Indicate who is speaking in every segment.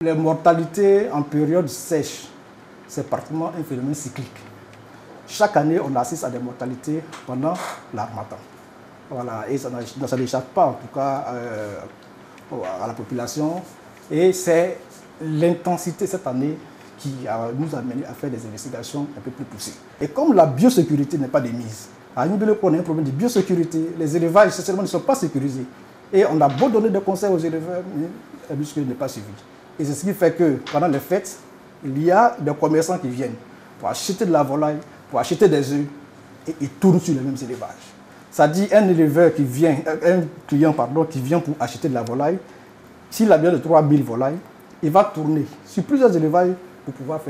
Speaker 1: Les mortalités en période sèche, c'est pratiquement un phénomène cyclique. Chaque année, on assiste à des mortalités pendant l'harmattan. Voilà, et ça n'échappe pas, en tout cas, à la population. Et c'est l'intensité cette année qui nous a amené à faire des investigations un peu plus poussées. Et comme la biosécurité n'est pas de mise, à Agnibileko, on a un problème de biosécurité. Les élevages, sincèrement, ne sont pas sécurisés. Et on a beau donner des conseils aux éleveurs, mais la biosécurité n'est pas suivie. Et c'est ce qui fait que pendant les fêtes, il y a des commerçants qui viennent pour acheter de la volaille, pour acheter des œufs, et ils tournent sur les mêmes élevages. Ça dit un éleveur qui vient, un client pardon, qui vient pour acheter de la volaille, s'il a bien de 3000 volailles, il va tourner sur plusieurs élevages pour pouvoir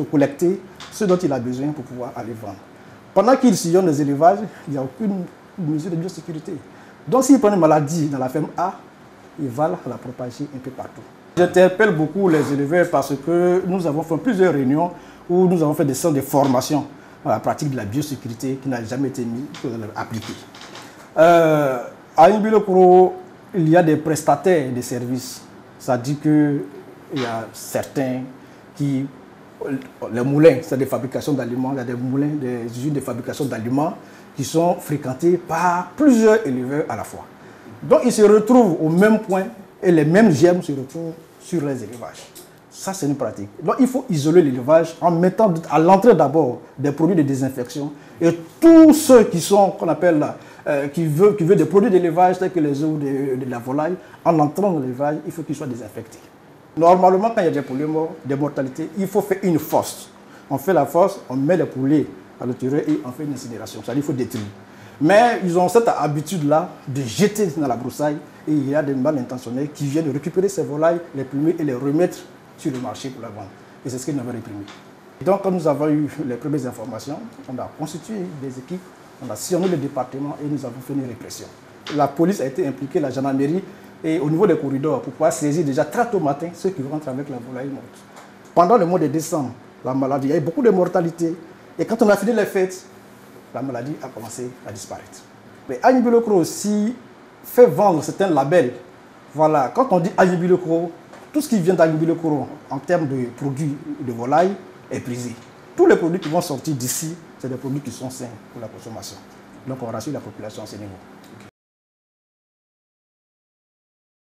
Speaker 1: collecter ce dont il a besoin pour pouvoir aller vendre. Pendant qu'il sillonne les élevages, il n'y a aucune mesure de biosécurité. Donc s'il prend une maladie dans la ferme A, il va la propager un peu partout. J'interpelle beaucoup les éleveurs parce que nous avons fait plusieurs réunions où nous avons fait des centres de formation à la pratique de la biosécurité qui n'a jamais été appliquée. À Agnibileko, il y a des prestataires de services. Ça dit qu'il y a certains qui... Les moulins, c'est des fabrications d'aliments, il y a des moulins, des usines de fabrication d'aliments qui sont fréquentés par plusieurs éleveurs à la fois. Donc ils se retrouvent au même point et les mêmes germes se retrouvent sur les élevages. Ça, c'est une pratique. Donc il faut isoler l'élevage en mettant à l'entrée d'abord des produits de désinfection. Et tous ceux qui sont, qu'on appelle, qui veulent des produits d'élevage tels que les œufs de la volaille, en entrant dans l'élevage, il faut qu'ils soient désinfectés. Normalement, quand il y a des poulets morts, des mortalités, il faut faire une fosse. On fait la fosse, on met les poulets à l'intérieur et on fait une incinération. C'est-à-dire qu'il faut détruire. Mais ils ont cette habitude-là de jeter dans la broussaille et il y a des mal intentionnés qui viennent récupérer ces volailles, les plumer et les remettre sur le marché pour la vendre. Et c'est ce qu'ils avaient réprimé. Donc, quand nous avons eu les premières informations, on a constitué des équipes, on a sillonné le département et nous avons fait une répression. La police a été impliquée, la gendarmerie, et au niveau des corridors, pour pouvoir saisir déjà très tôt matin ceux qui rentrent avec la volaille morte. Pendant le mois de décembre, la maladie, il y a eu beaucoup de mortalité. Et quand on a fini les fêtes, la maladie a commencé à disparaître. Mais Agnibileko aussi fait vendre certains labels. Voilà, quand on dit Agnibileko, tout ce qui vient d'Agnibileko en termes de produits de volaille est prisé. Tous les produits qui vont sortir d'ici, c'est des produits qui sont sains pour la consommation. Donc on rassure la population à ce niveau.